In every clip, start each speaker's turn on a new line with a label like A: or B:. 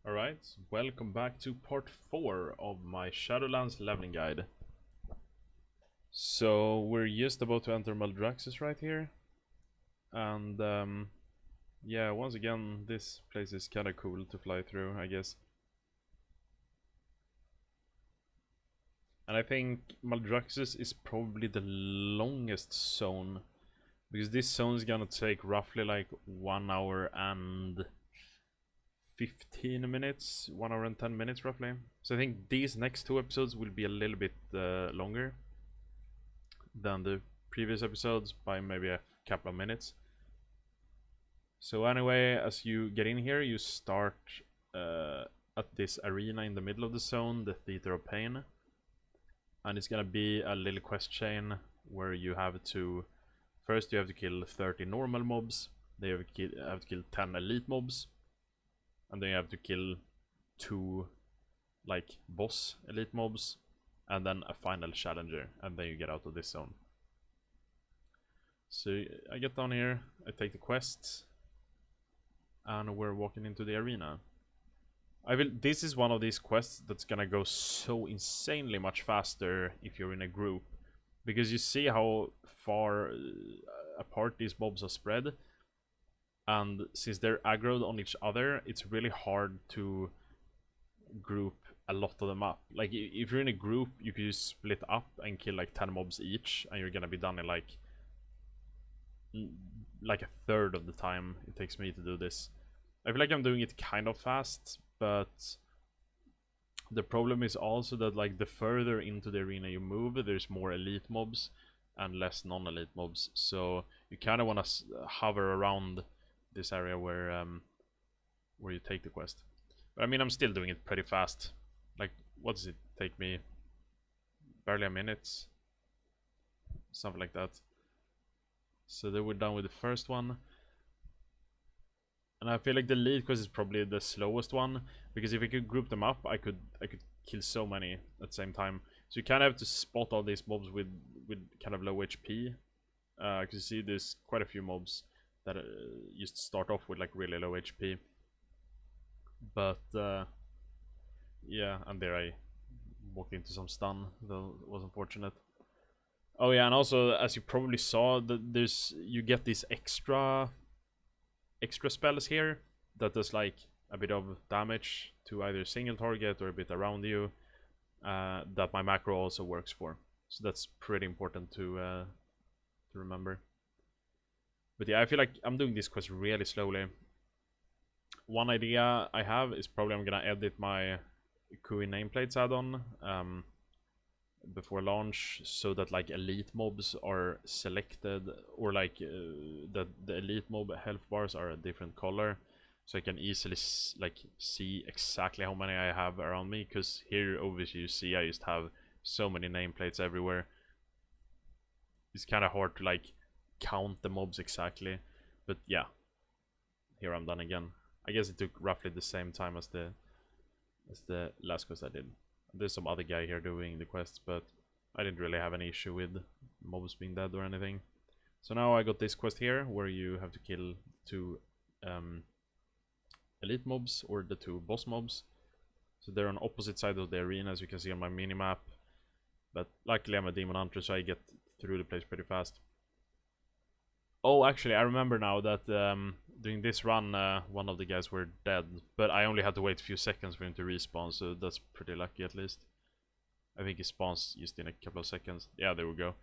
A: Alright, welcome back to part 4 of my Shadowlands leveling guide. So, we're just about to enter Maldraxxus right here. And, yeah, once again, this place is kinda cool to fly through, I guess. And I think Maldraxxus is probably the longest zone. Because this zone is gonna take roughly like 1 hour and 15 minutes, 1 hour and 10 minutes roughly. So I think these next 2 episodes will be a little bit longer than the previous episodes by maybe a couple of minutes. So anyway, as you get in here, you start at this arena in the middle of the zone, the Theater of Pain. And it's gonna be a little quest chain where you have to... First you have to kill 30 normal mobs, then you have to kill 10 elite mobs, and then you have to kill 2 like boss elite mobs, and then a final challenger, and then you get out of this zone. So I get down here, I take the quests, and we're walking into the arena. This is one of these quests that's gonna go so insanely much faster if you're in a group, because you see how far apart these mobs are spread. And since they're aggroed on each other, it's really hard to group a lot of them up. Like, if you're in a group, you could just split up and kill like 10 mobs each, and you're gonna be done in like a third of the time it takes me to do this. I feel like I'm doing it kind of fast, but the problem is also that like the further into the arena you move, there's more elite mobs and less non-elite mobs. So you kind of want to hover around this area where you take the quest. But I mean, I'm still doing it pretty fast. Like, what does it take me? Barely a minute, something like that. So then we're done with the first one, and I feel like the lead quest is probably the slowest one, because if I could group them up, I could kill so many at the same time. So you kind of have to spot all these mobs with kind of low HP. Because you see there's quite a few mobs that used to start off with like really low HP. But yeah, and there I walked into some stun, though it was unfortunate. Oh yeah, and also as you probably saw, you get these extra spells here that does like a bit of damage to either single target or a bit around you, that my macro also works for. So that's pretty important to remember. But yeah, I feel like I'm doing this quest really slowly. One idea I have is probably I'm gonna edit my Kui nameplates add-on before launch, so that like elite mobs are selected, or like that the elite mob health bars are a different color, so I can easily like see exactly how many I have around me. Because here obviously you see I just have so many nameplates everywhere. It's kind of hard to like count the mobs exactly. But yeah, here I'm done again. I guess it took roughly the same time as the last quest I did. There's some other guy here doing the quests, but I didn't really have any issue with mobs being dead or anything. So now I got this quest here where you have to kill 2 elite mobs, or the 2 boss mobs. So they're on opposite sides of the arena, as you can see on my minimap. But luckily I'm a demon hunter, so I get through the place pretty fast. Oh, actually, I remember now that during this run, one of the guys were dead, but I only had to wait a few seconds for him to respawn, so that's pretty lucky at least. I think he spawns just in a couple of seconds. Yeah, there we go.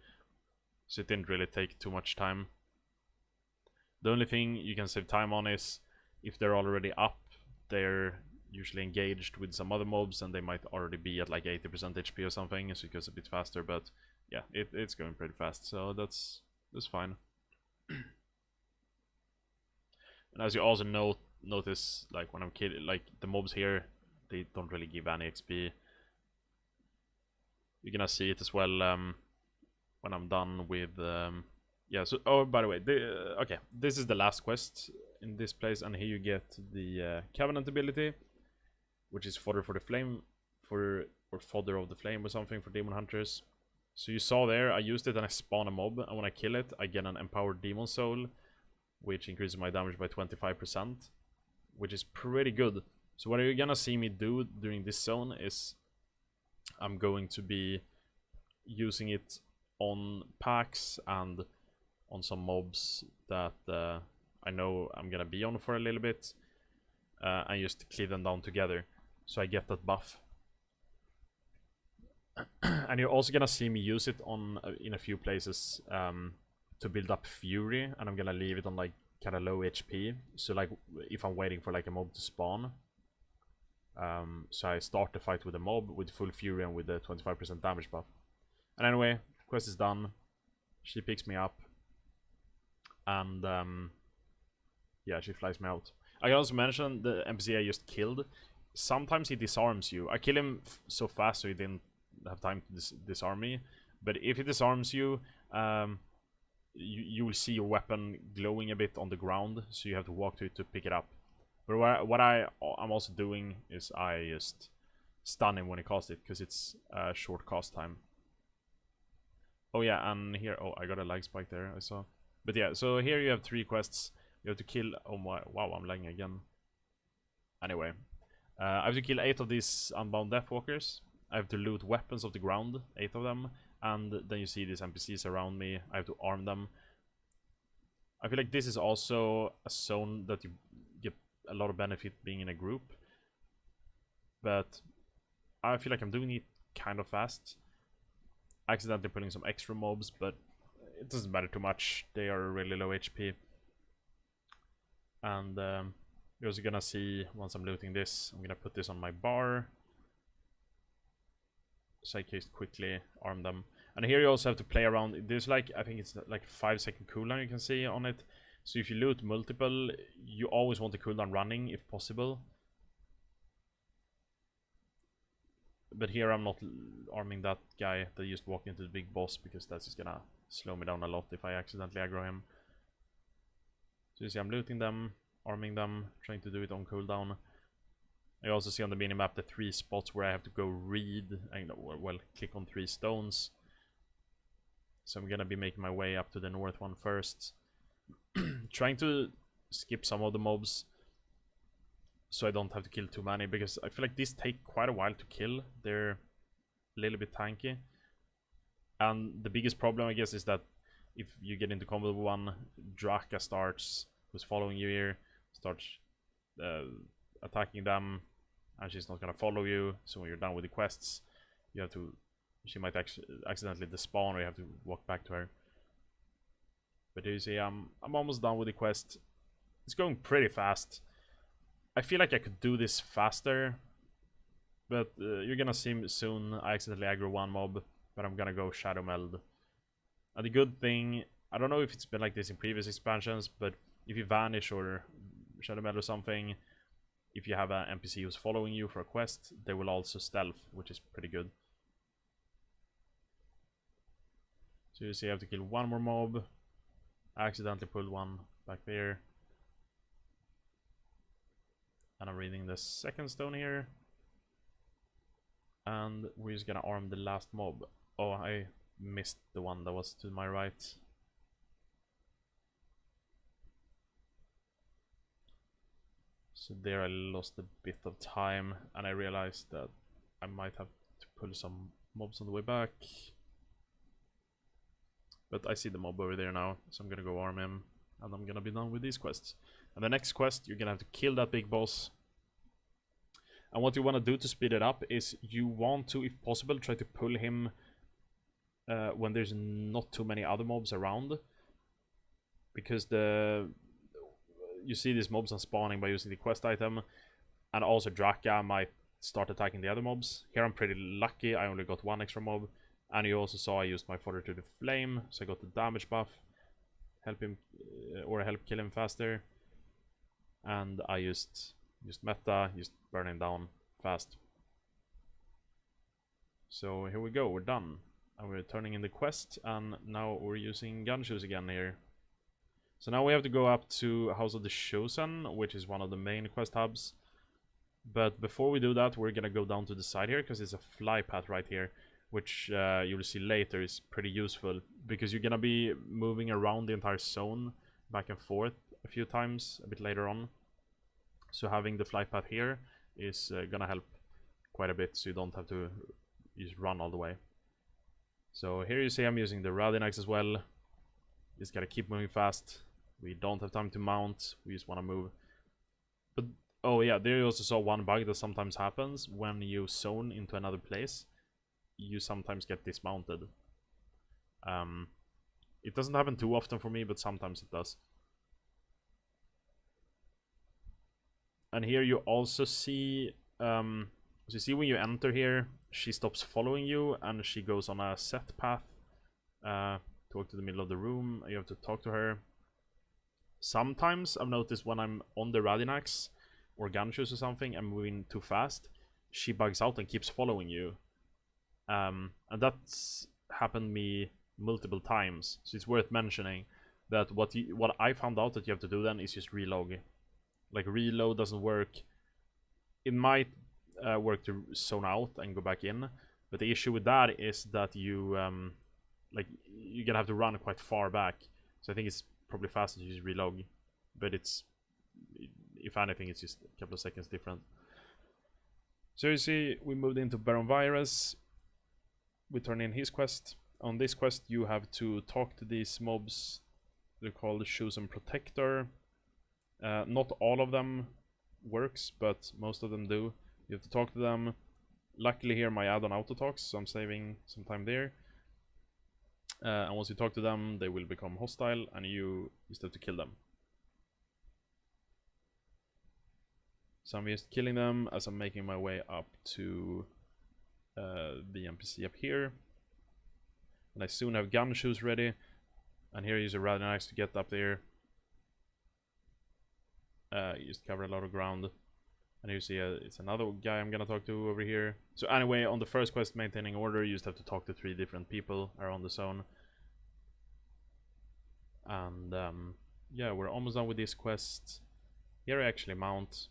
A: So it didn't really take too much time. The only thing you can save time on is if they're already up, they're usually engaged with some other mobs, and they might already be at like 80% HP or something, so it goes a bit faster. But yeah, it's going pretty fast, so that's fine. And as you also notice, like when I'm killing, like the mobs here, they don't really give any XP. You're gonna see it as well when I'm done with yeah. So, oh, by the way, okay, this is the last quest in this place, and here you get the Covenant ability, which is fodder for the flame, or fodder of the flame or something for demon hunters. So you saw there, I used it and I spawn a mob, and when I kill it, I get an empowered demon soul, which increases my damage by 25%, which is pretty good. So what you're gonna see me do during this zone is I'm going to be using it on packs and on some mobs that I know I'm gonna be on for a little bit, and just cleave them down together so I get that buff. And you're also gonna see me use it on in a few places to build up fury, and I'm gonna leave it on like kind of low HP. So like if I'm waiting for like a mob to spawn, so I start the fight with a mob with full fury and with the 25% damage buff. And anyway, quest is done. She picks me up, and yeah, she flies me out. I can also mention the NPC I just killed. Sometimes he disarms you. I kill him so fast so he didn't have time to disarm me. But if he disarms you, you will see your weapon glowing a bit on the ground, so you have to walk to it to pick it up. But what I'm also doing is I just stun him when he casts it, because it's a short cast time. Oh yeah, and here, oh, I got a lag spike there, I saw. But yeah, so here you have 3 quests. You have to kill, oh my, wow, I'm lagging again. Anyway, I have to kill 8 of these unbound deathwalkers. I have to loot weapons off the ground, 8 of them. And then you see these NPCs around me. I have to arm them. I feel like this is also a zone that you get a lot of benefit being in a group. But I feel like I'm doing it kind of fast. Accidentally pulling some extra mobs, but it doesn't matter too much. They are really low HP. And you're also gonna see, once I'm looting this, I'm gonna put this on my bar. Sidecase quickly, arm them. And here you also have to play around. There's like, I think it's like a 5-second cooldown you can see on it. So if you loot multiple, you always want the cooldown running if possible. But here I'm not arming that guy that just walked into the big boss, because that's just gonna slow me down a lot if I accidentally aggro him. So you see I'm looting them, arming them, trying to do it on cooldown. I also see on the minimap the 3 spots where I have to go read, and well, click on 3 stones. So I'm gonna be making my way up to the north one first. Trying to skip some of the mobs, so I don't have to kill too many, because I feel like these take quite a while to kill. They're a little bit tanky. And the biggest problem, I guess, is that if you get into combo with one, Draka starts, who's following you here, starts attacking them, and she's not gonna follow you. So when you're done with the quests, you have to, she might accidentally despawn, or you have to walk back to her. But you see, I'm almost done with the quest. It's going pretty fast. I feel like I could do this faster, but you're gonna see soon. I accidentally aggro one mob, but I'm gonna go Shadow Meld. And the good thing, I don't know if it's been like this in previous expansions, but if you vanish or Shadow Meld or something, if you have an NPC who's following you for a quest, they will also stealth, which is pretty good. So you see I have to kill one more mob. I accidentally pulled one back there. And I'm reading the second stone here. And we're just gonna arm the last mob. Oh, I missed the one that was to my right. So there I lost a bit of time, and I realized that I might have to pull some mobs on the way back. But I see the mob over there now, so I'm gonna go arm him, and I'm gonna be done with these quests. And the next quest, you're gonna have to kill that big boss. And what you want to do to speed it up is you want to, if possible, try to pull him when there's not too many other mobs around. Because you see these mobs are spawning by using the quest item. And also Draka might start attacking the other mobs. Here I'm pretty lucky, I only got 1 extra mob. And you also saw I used my fodder to the flame, so I got the damage buff. Help him, or help kill him faster. And I used meta, just burn him down fast. So here we go, we're done. And we're turning in the quest, and now we're using gun shoes again here. So now we have to go up to House of the Chosen, which is one of the main quest hubs. But before we do that, we're gonna go down to the side here, because there's a fly path right here, which you'll see later is pretty useful, because you're gonna be moving around the entire zone back and forth a few times a bit later on. So having the fly path here is gonna help quite a bit, so you don't have to just run all the way. So here you see I'm using the Radinax as well. Just gotta keep moving fast. We don't have time to mount, we just wanna move. But, oh yeah, there you also saw one bug that sometimes happens when you zone into another place. You sometimes get dismounted. It doesn't happen too often for me, but sometimes it does. And here you also see, so you see when you enter here, she stops following you and she goes on a set path. Talk to the middle of the room, you have to talk to her. Sometimes I've noticed when I'm on the Radinax or Gunshoes or something, I'm moving too fast, she bugs out and keeps following you. And that's happened me multiple times, so it's worth mentioning that what I found out that you have to do then is just relog. Like, reload doesn't work. It might work to zone out and go back in, but the issue with that is that you like, you're gonna have to run quite far back. So I think it's probably faster to just relog, but it's, if anything, it's just a couple of seconds different. So you see, we moved into Baron Virus. We turn in his quest. On this quest, you have to talk to these mobs. They're called Chosen Protector. Not all of them works, but most of them do. You have to talk to them. Luckily here my add-on auto talks, so I'm saving some time there. And once you talk to them, they will become hostile, and you just have to kill them. So I'm just killing them as I'm making my way up to the NPC up here. And I soon have gun shoes ready. And here is a rather nice to get up there. You just cover a lot of ground. And you see it's another guy I'm gonna talk to over here. So anyway, on the first quest, Maintaining Order, you just have to talk to 3 different people around the zone. And yeah, we're almost done with this quest. Here I actually mount.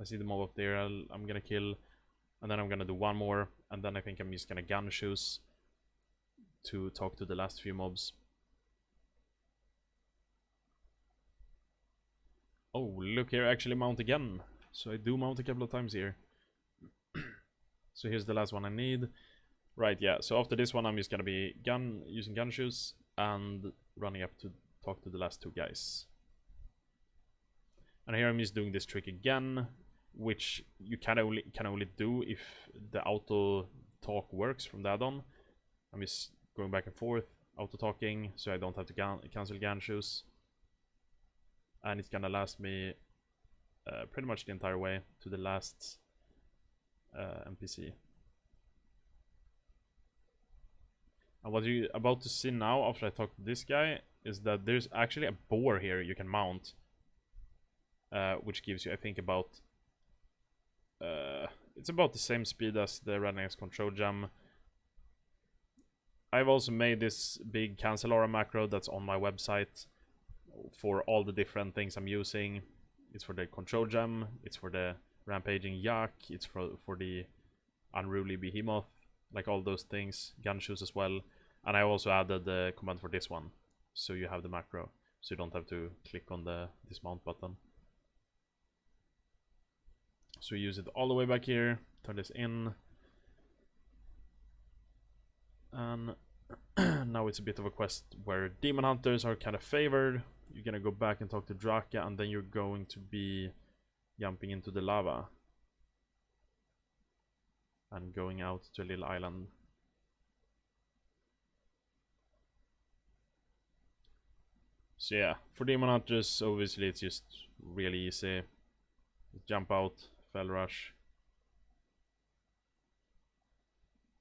A: I see the mob up there, I'm gonna kill. And then I'm gonna do one more. And then I think I'm just gonna gun shoes to talk to the last few mobs. Oh, look here, I actually mount again. So I do mount a couple of times here. So here's the last one I need. Right, yeah, so after this one I'm just gonna be using gun shoes and running up to talk to the last 2 guys. And here I'm just doing this trick again, which you can only do if the auto talk works from the add-on. I'm just going back and forth, auto talking, so I don't have to cancel gun shoes. And it's gonna last me pretty much the entire way to the last NPC. And what you're about to see now, after I talk to this guy, is that there's actually a boar here you can mount. Which gives you, I think, about... it's about the same speed as the Radinax control gem. I've also made this big cancel aura macro that's on my website for all the different things I'm using. It's for the control gem, it's for the rampaging yak, it's for the unruly behemoth, like all those things, gun shoes as well. And I also added the command for this one, so you have the macro, so you don't have to click on the dismount button. So use it all the way back here, turn this in. And now it's a bit of a quest where demon hunters are kind of favored. You're gonna go back and talk to Draka, and then you're going to be jumping into the lava and going out to a little island. So yeah, for demon hunters, obviously it's just really easy. Just jump out, fell rush,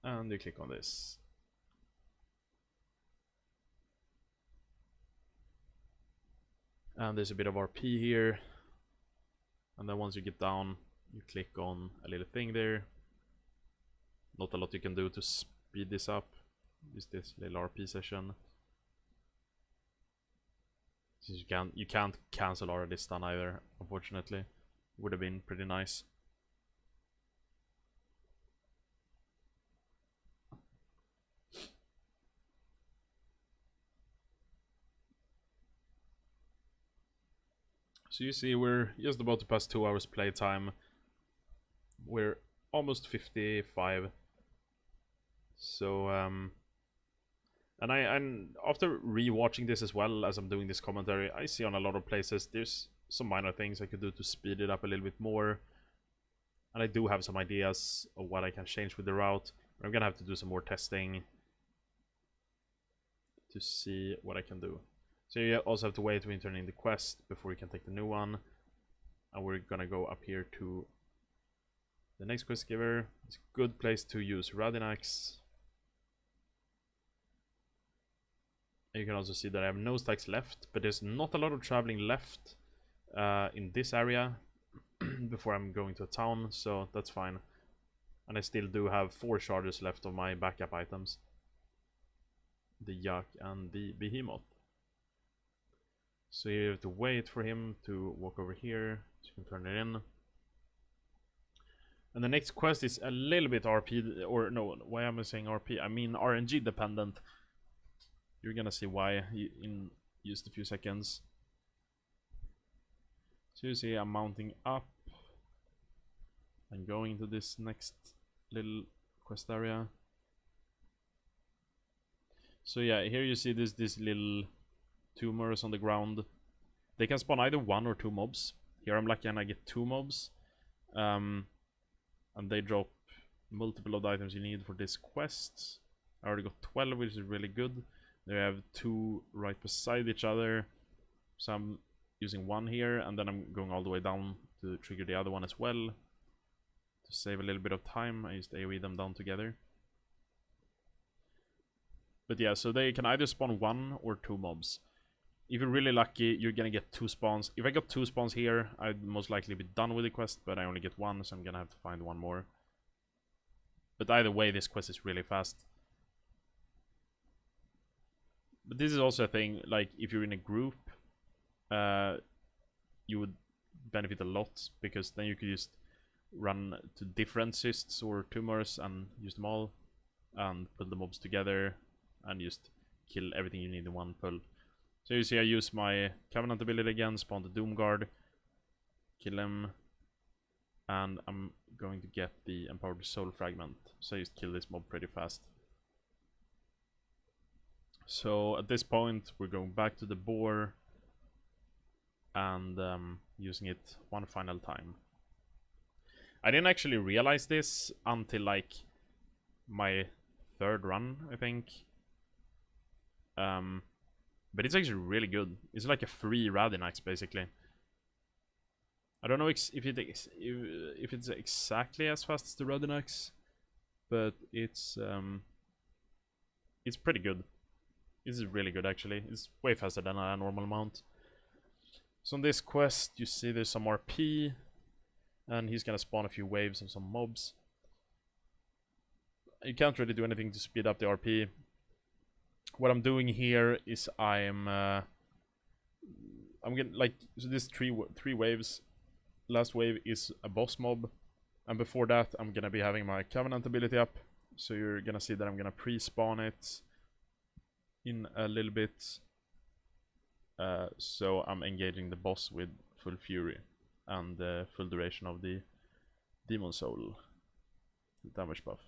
A: and you click on this. And there's a bit of RP here. And then once you get down, you click on a little thing there. Not a lot you can do to speed this up. Just this little RP session. Since you can't cancel already stun either, unfortunately. Would have been pretty nice. So you see, we're just about to pass 2 hours playtime. We're almost 55. So, and after rewatching this as well as I'm doing this commentary, I see on a lot of places there's some minor things I could do to speed it up a little bit more. And I do have some ideas of what I can change with the route. I'm gonna have to do some more testing to see what I can do. So you also have to wait when you turn in the quest before you can take the new one. And we're gonna go up here to the next quest giver. It's a good place to use Radinax. And you can also see that I have no stacks left, but there's not a lot of traveling left in this area before I'm going to a town, so that's fine. And I still do have 4 charges left of my backup items. The Yak and the Behemoth. So you have to wait for him to walk over here, so you can turn it in. And the next quest is a little bit RP, or no, why am I saying RP? I mean RNG dependent. You're gonna see why in just a few seconds. So you see I'm mounting up and going to this next little quest area. So yeah, here you see this little tumors on the ground. They can spawn either 1 or 2 mobs. Here I'm lucky and I get 2 mobs. And they drop multiple of the items you need for this quest. I already got 12, which is really good. They have 2 right beside each other. So I'm using 1 here, and then I'm going all the way down to trigger the other one as well. To save a little bit of time, I just AoE them down together. But yeah, so they can either spawn 1 or 2 mobs. If you're really lucky, you're gonna get 2 spawns. If I got 2 spawns here, I'd most likely be done with the quest, but I only get 1, so I'm gonna have to find 1 more. But either way, this quest is really fast. But this is also a thing, like, if you're in a group, you would benefit a lot, because then you could just run to different cysts or tumors and use them all, and put the mobs together, and just kill everything you need in one pull. So you see I use my Covenant ability again, spawn the Doomguard, kill him, and I'm going to get the Empowered Soul Fragment, so I just kill this mob pretty fast. So at this point we're going back to the boar and using it one final time. I didn't actually realize this until like my 3rd run, I think. But it's actually really good. It's like a free Radinax basically. I don't know if it's exactly as fast as the Radinax, but it's pretty good. This is really good actually. It's way faster than a normal mount. So on this quest you see there's some RP, and he's gonna spawn a few waves of some mobs. You can't really do anything to speed up the RP. What I'm doing here is I'm getting like, so this three waves. Last wave is a boss mob, and before that I'm gonna be having my Covenant ability up. So you're gonna see that I'm gonna pre-spawn it in a little bit. So I'm engaging the boss with full fury and the full duration of the Demon Soul, the damage buff.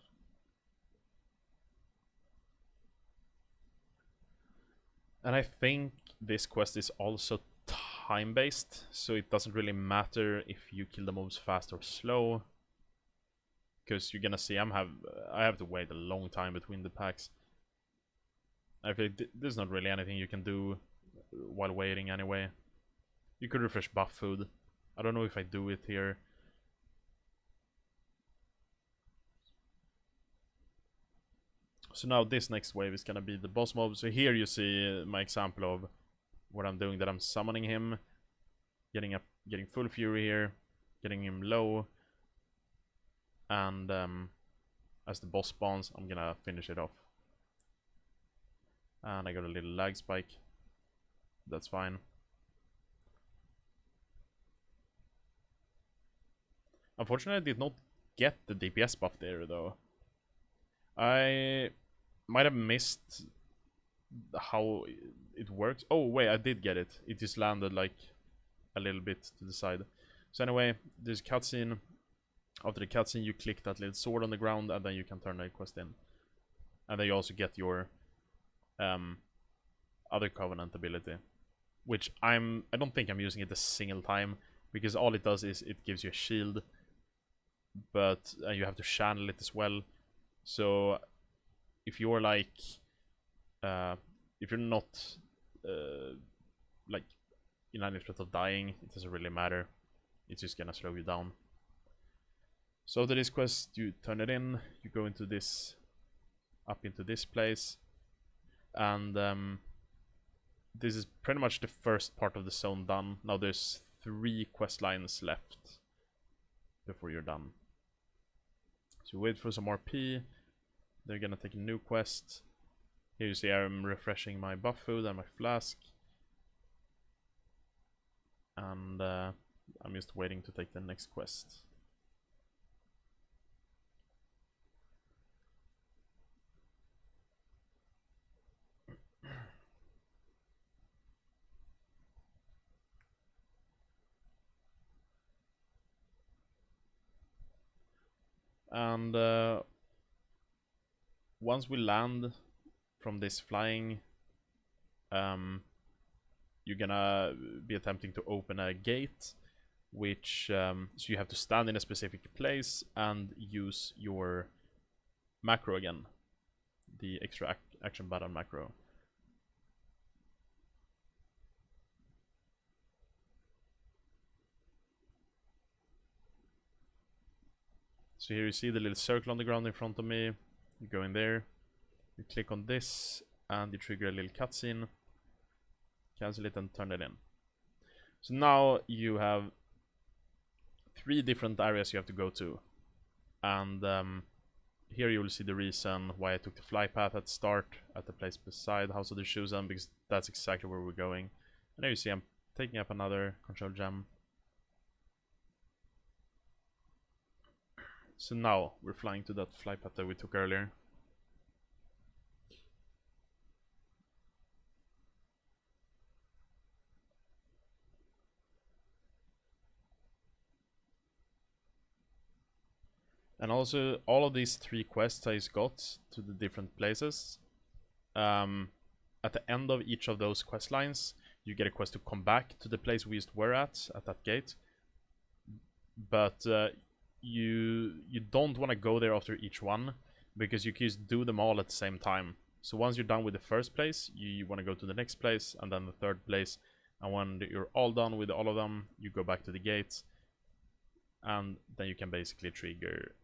A: And I think this quest is also time-based, so it doesn't really matter if you kill the mobs fast or slow, because you're gonna see I have to wait a long time between the packs. I feel like there's not really anything you can do while waiting anyway. You could refresh buff food. I don't know if I do it here. So now this next wave is gonna be the boss mob. So here you see my example of what I'm doing, that I'm summoning him, getting full fury here, getting him low, and as the boss spawns, I'm gonna finish it off. And I got a little lag spike. That's fine. Unfortunately, I did not get the DPS buff there, though. I might have missed how it works. Oh, wait, I did get it. It just landed, like, a little bit to the side. So anyway, there's a cutscene. After the cutscene, you click that little sword on the ground, and then you can turn the quest in. And then you also get your other Covenant ability, which I don't think I'm using it a single time, because all it does is it gives you a shield, but you have to channel it as well. So if you're like, if you're not like in any threat of dying, it doesn't really matter. It's just gonna slow you down. So after this quest, you turn it in, you go into this, up into this place, and this is pretty much the first part of the zone done. Now there's 3 quest lines left before you're done. So you wait for some RP, they're gonna take a new quest. Here you see I'm refreshing my buff food and my flask. And I'm just waiting to take the next quest. And once we land from this flying, you're gonna be attempting to open a gate, which so you have to stand in a specific place and use your macro again, the extra action button macro. So here you see the little circle on the ground in front of me. You go in there, you click on this, and you trigger a little cutscene. Cancel it and turn it in. So now you have 3 different areas you have to go to. And here you will see the reason why I took the fly path at start at the place beside House of the Chosen, because that's exactly where we're going. And there you see I'm taking up another control gem. So now we're flying to that fly path that we took earlier. And also, all of these 3 quests I just got to the different places. At the end of each of those quest lines, you get a quest to come back to the place we just were at that gate. But you don't want to go there after each one, because you can just do them all at the same time. So once you're done with the first place, you want to go to the next place, and then the third place. And when you're all done with all of them, you go back to the gate, and then you can basically trigger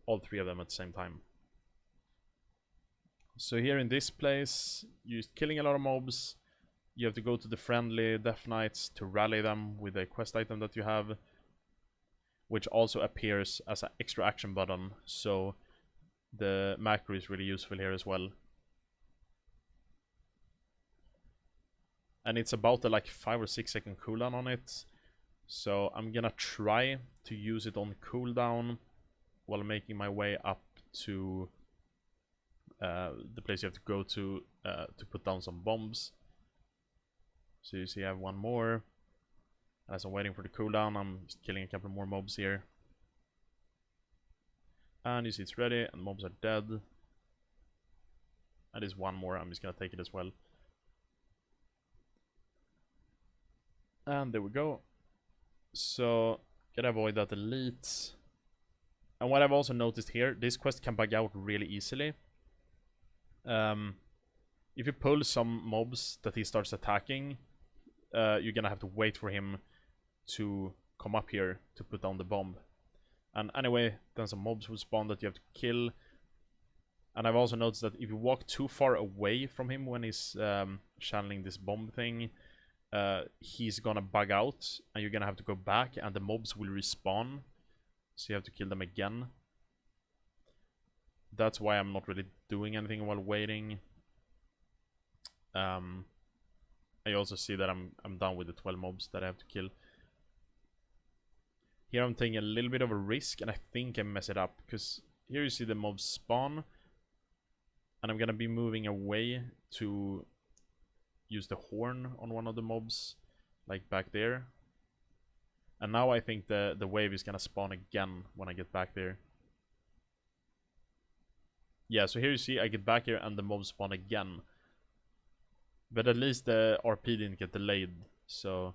A: all 3 of them at the same time. So here in this place, you're killing a lot of mobs. You have to go to the friendly Death Knights to rally them with a quest item that you have, which also appears as an extra action button, so the macro is really useful here as well. And it's about a like 5 or 6 second cooldown on it, so I'm gonna try to use it on cooldown while making my way up to the place you have to go to put down some bombs. So you see I have 1 more. As I'm waiting for the cooldown, I'm just killing a couple more mobs here. And you see it's ready, and mobs are dead. And there's 1 more, I'm just gonna take it as well. And there we go. So, gotta avoid that elite. And what I've also noticed here, this quest can bug out really easily. If you pull some mobs that he starts attacking, you're gonna have to wait for him to come up here to put down the bomb. And anyway, then some mobs will spawn that you have to kill. And I've also noticed that if you walk too far away from him when he's channeling this bomb thing, he's gonna bug out, and you're gonna have to go back, and the mobs will respawn. So you have to kill them again. That's why I'm not really doing anything while waiting. I also see that I'm done with the 12 mobs that I have to kill. Here I'm taking a little bit of a risk, and I think I mess it up, because here you see the mobs spawn, and I'm gonna be moving away to use the horn on one of the mobs, like back there. And now I think the wave is gonna spawn again when I get back there. Yeah, so here you see I get back here and the mobs spawn again. But at least the RP didn't get delayed, so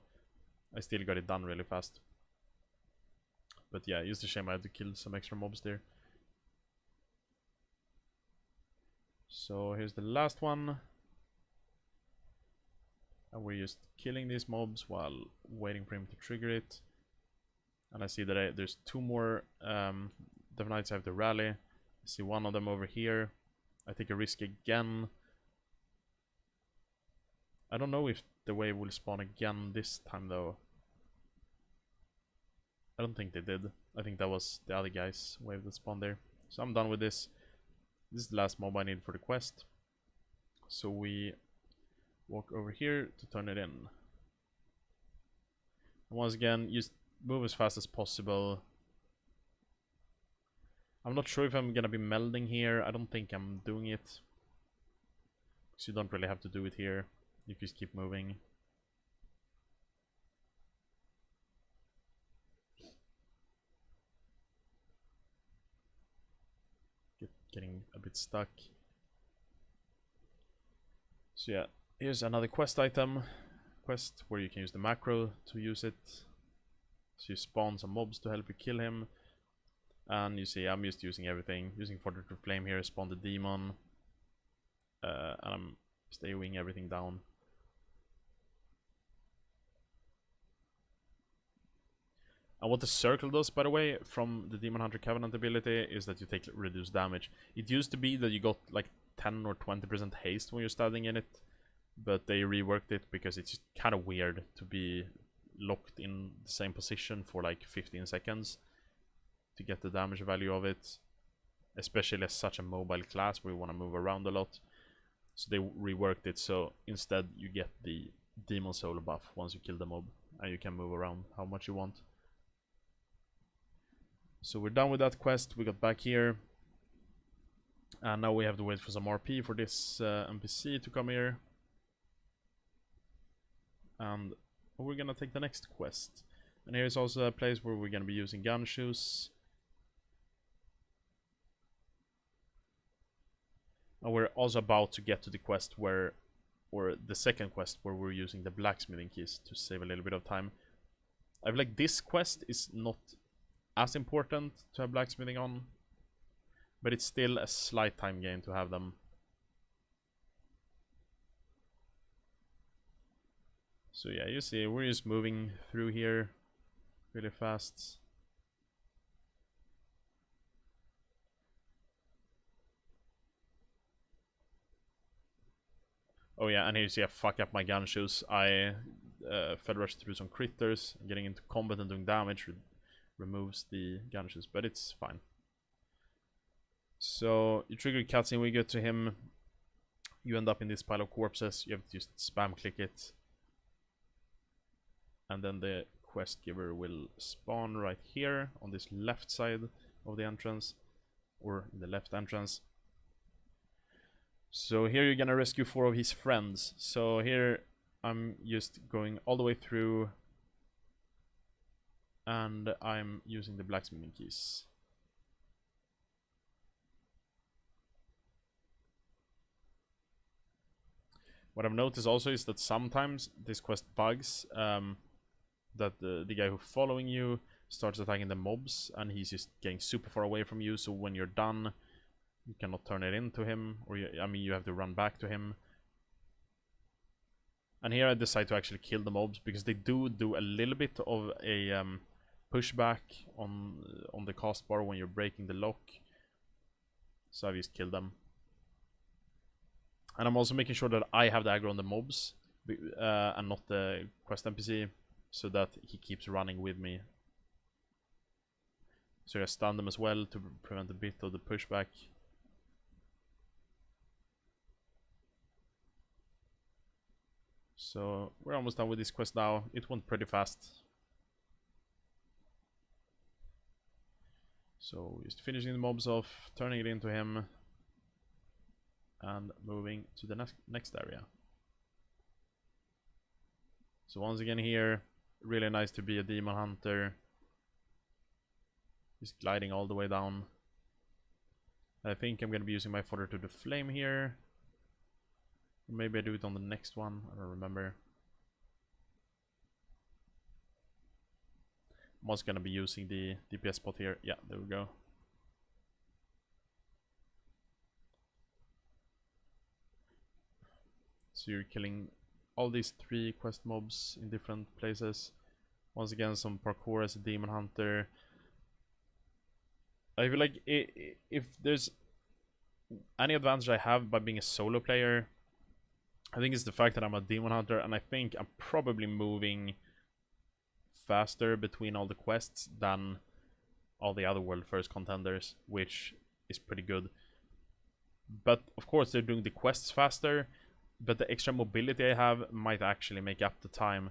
A: I still got it done really fast. But yeah, just a shame I had to kill some extra mobs there. So here's the last one. And we're just killing these mobs while waiting for him to trigger it. And I see that there's two more Dev Knights I have to rally. I see one of them over here. I take a risk again. I don't know if the wave will spawn again this time though. I don't think they did. I think that was the other guy's wave that spawned there. So I'm done with this. This is the last mob I need for the quest. So we walk over here to turn it in. And once again, just move as fast as possible. I'm not sure if I'm gonna be melding here. I don't think I'm doing it. Because you don't really have to do it here. You just keep moving. Getting a bit stuck. So yeah, here's another quest item. Quest where you can use the macro to use it. So you spawn some mobs to help you kill him. And you see I'm just using everything. Using Fodder to Flame here, spawn the demon. And I'm staying everything down. And what the circle does, by the way, from the Demon Hunter Covenant ability is that you take reduced damage. It used to be that you got like 10 or 20% haste when you're standing in it, but they reworked it because it's kind of weird to be locked in the same position for like 15 seconds to get the damage value of it, especially as such a mobile class where you want to move around a lot. So they reworked it, so instead you get the Demon Soul buff once you kill the mob, and you can move around how much you want. So we're done with that quest. We got back here. And now we have to wait for some RP for this NPC to come here. And we're gonna take the next quest. And here's also a place where we're gonna be using gun shoes. And we're also about to get to the quest where, or the second quest where we're using the blacksmithing keys to save a little bit of time. I feel like this quest is not as important to have blacksmithing on, but it's still a slight time gain to have them. So yeah, you see, we're just moving through here really fast. Oh yeah, and here you see I fuck up my gun shoes. I fed rush through some critters, getting into combat and doing damage removes the gun shoes, but it's fine. So you trigger cutscene, we get to him. You end up in this pile of corpses. You have to just spam click it, and then the quest giver will spawn right here on this left side of the entrance, or in the left entrance. So here you're gonna rescue 4 of his friends. So here I'm just going all the way through, and I'm using the blacksmithing keys. What I've noticed also is that sometimes this quest bugs, that the guy who's following you starts attacking the mobs, and he's just getting super far away from you, so when you're done, you cannot turn it into him, or you have to run back to him. And here I decide to actually kill the mobs, because they do a little bit of a pushback on the cast bar when you're breaking the lock. So I just killed them. And I'm also making sure that I have the aggro on the mobs, and not the quest NPC, so that he keeps running with me. So I stun them as well to prevent a bit of the pushback. So we're almost done with this quest now. It went pretty fast. So just finishing the mobs off, turning it into him, and moving to the next area. So once again here, Really nice to be a demon hunter. Just gliding all the way down. I think I'm gonna be using my fodder to the flame here. Maybe I do it on the next one, I don't remember. I'm also gonna be using the DPS spot here. Yeah, there we go. So you're killing all these 3 quest mobs in different places. Once again, some parkour as a demon hunter. I feel like if there's any advantage I have by being a solo player, I think it's the fact that I'm a demon hunter, and I think I'm probably moving faster between all the quests than all the other world first contenders, which is pretty good. But of course they're doing the quests faster, but the extra mobility I have might actually make up the time.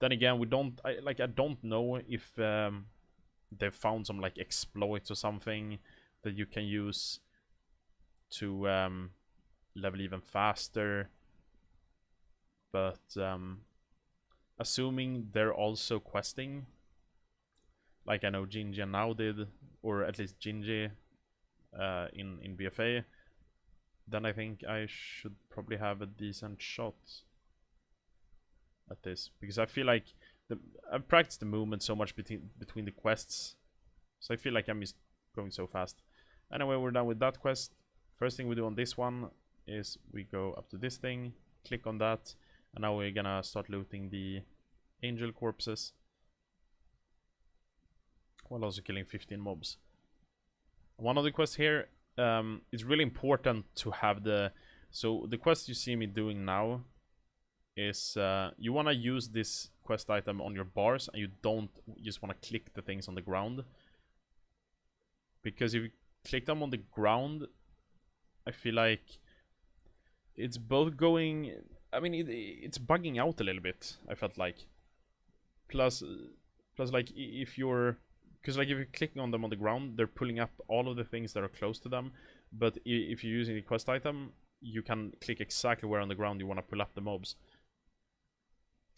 A: Then again, I don't know if they've found some like exploits or something that you can use to level even faster. But assuming they're also questing, like I know Jinji and Now did, or at least Jinji in BFA, then I think I should probably have a decent shot at this, because I feel like I've practiced the movement so much between the quests, so I feel like I'm just going so fast. Anyway, we're done with that quest. First thing we do on this one is we go up to this thing, click on that, and now we're gonna start looting the angel corpses while also killing 15 mobs. One of the quests here, it's really important to have so the quest you see me doing now is you want to use this quest item on your bars, and you don't just want to click the things on the ground, because if you click them on the ground, I feel like it's both going, I mean it's bugging out a little bit, I felt like. Plus like if you're, because like if you're clicking on them on the ground, they're pulling up all of the things that are close to them, but if you're using the quest item, you can click exactly where on the ground you want to pull up the mobs.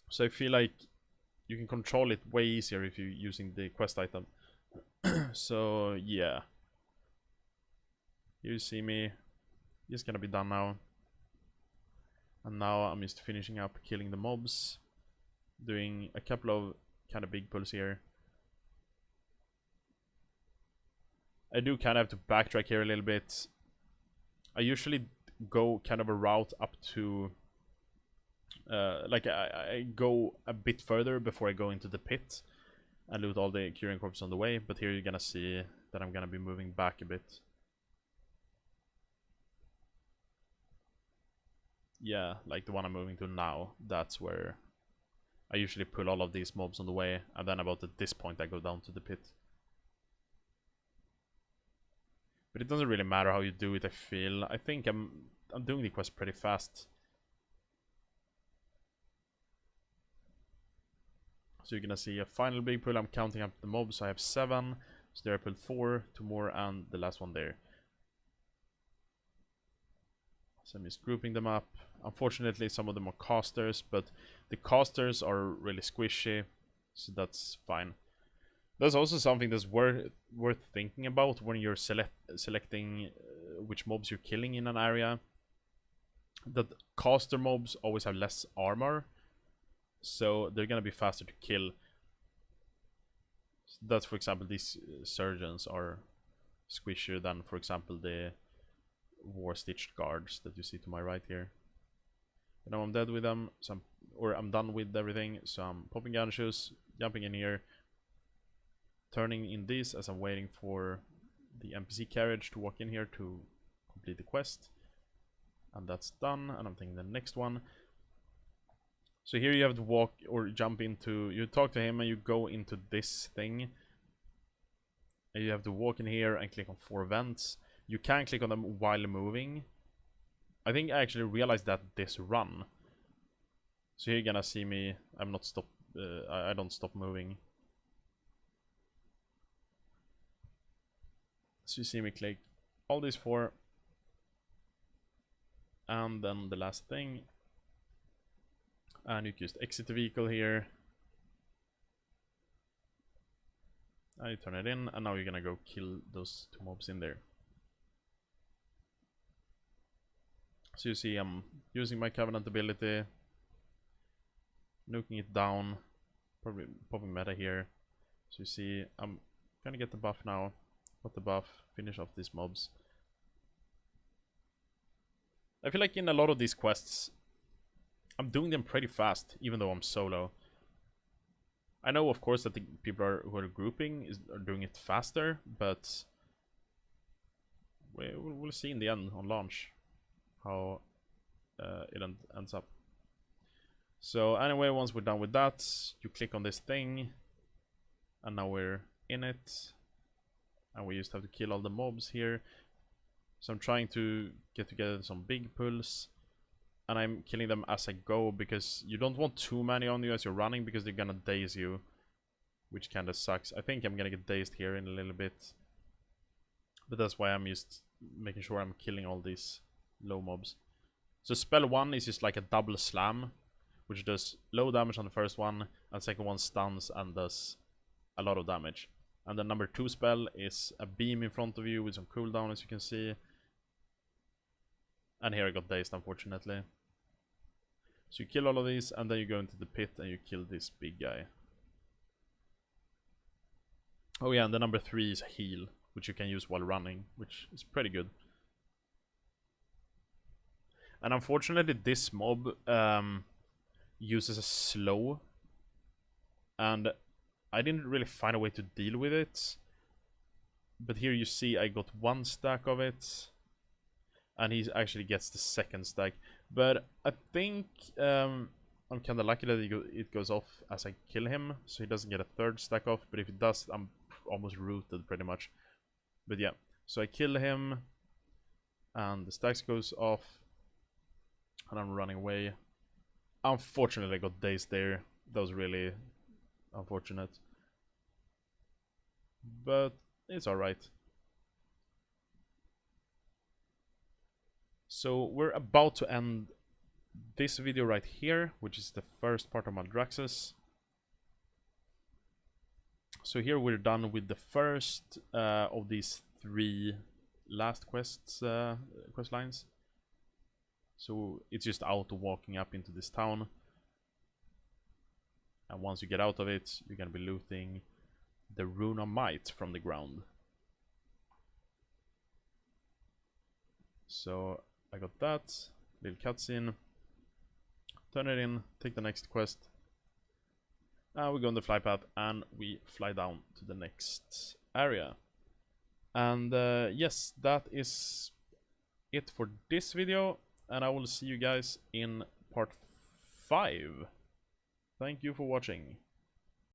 A: So I feel like you can control it way easier if you're using the quest item. So yeah, you see me, it's gonna be done now, and now I'm just finishing up killing the mobs, doing a couple of kind of big pulls here. I do kind of have to backtrack here a little bit. I usually go kind of a route up to like I go a bit further before I go into the pit and loot all the curing corpses on the way, but here you're gonna see that I'm gonna be moving back a bit. Yeah, like the one I'm moving to now, that's where I usually pull all of these mobs on the way, and then about at this point I go down to the pit. But it doesn't really matter how you do it, I feel. I think I'm doing the quest pretty fast. So you're gonna see a final big pull. I'm counting up the mobs, so I have 7. So there I pulled 4, 2 more, and the last one there. So I'm just grouping them up. Unfortunately, some of them are casters, but the casters are really squishy, so that's fine. That's also something that's worth thinking about when you're selecting which mobs you're killing in an area. That caster mobs always have less armor, so they're gonna be faster to kill. So that's, for example, these surgeons are squishier than, for example, the war stitched guards that you see to my right here. But now I'm dead with them, so I'm done with everything, so I'm popping gun shoes, jumping in here, turning in these as I'm waiting for the NPC carriage to walk in here to complete the quest. And that's done, and I'm taking the next one. So here you have to walk or jump into, you talk to him and you go into this thing. And you have to walk in here and click on 4 vents. You can click on them while moving. I think I actually realized that this run. So here you're gonna see me, I'm not stop, I don't stop moving. So you see me click all these 4. And then the last thing. And you can just exit the vehicle here. and you turn it in, and now you're gonna go kill those 2 mobs in there. So you see I'm using my Covenant ability, nuking it down, probably popping meta here. So you see I'm gonna get the buff now, got the buff, finish off these mobs. I feel like in a lot of these quests, I'm doing them pretty fast, even though I'm solo. I know, of course, that the people who are grouping are doing it faster, but we'll see in the end on launch how it ends up. So anyway, once we're done with that, you click on this thing, and now we're in it, and we just have to kill all the mobs here. So I'm trying to get together some big pulls, and I'm killing them as I go, because you don't want too many on you as you're running, because they're gonna daze you, which kinda sucks. I think I'm gonna get dazed here in a little bit, but that's why I'm just making sure I'm killing all these low mobs. So spell 1 is just like a double slam, which does low damage on the first one, and second one stuns and does a lot of damage. And the number 2 spell is a beam in front of you with some cooldown, as you can see. And here I got dazed, unfortunately. So you kill all of these, and then you go into the pit and you kill this big guy. Oh yeah, and the number 3 is a heal, which you can use while running, which is pretty good. And unfortunately, this mob uses a slow, and I didn't really find a way to deal with it. But here you see I got 1 stack of it, and he actually gets the 2nd stack. But I think I'm kind of lucky that it goes off as I kill him, so he doesn't get a 3rd stack off. But if it does, I'm almost rooted pretty much. But yeah, so I kill him, and the stacks goes off, and I'm running away. Unfortunately, I got dazed there. That was really unfortunate, but it's alright. So we're about to end this video right here, which is the first part of Maldraxxus. So here we're done with the first of these 3 last quest lines. So it's just out walking up into this town, and once you get out of it, you're gonna be looting the Rune of Might from the ground. So I got that little cutscene, turn it in, take the next quest, and we go on the fly path and we fly down to the next area. And yes, that is it for this video, and I will see you guys in part 5. Thank you for watching.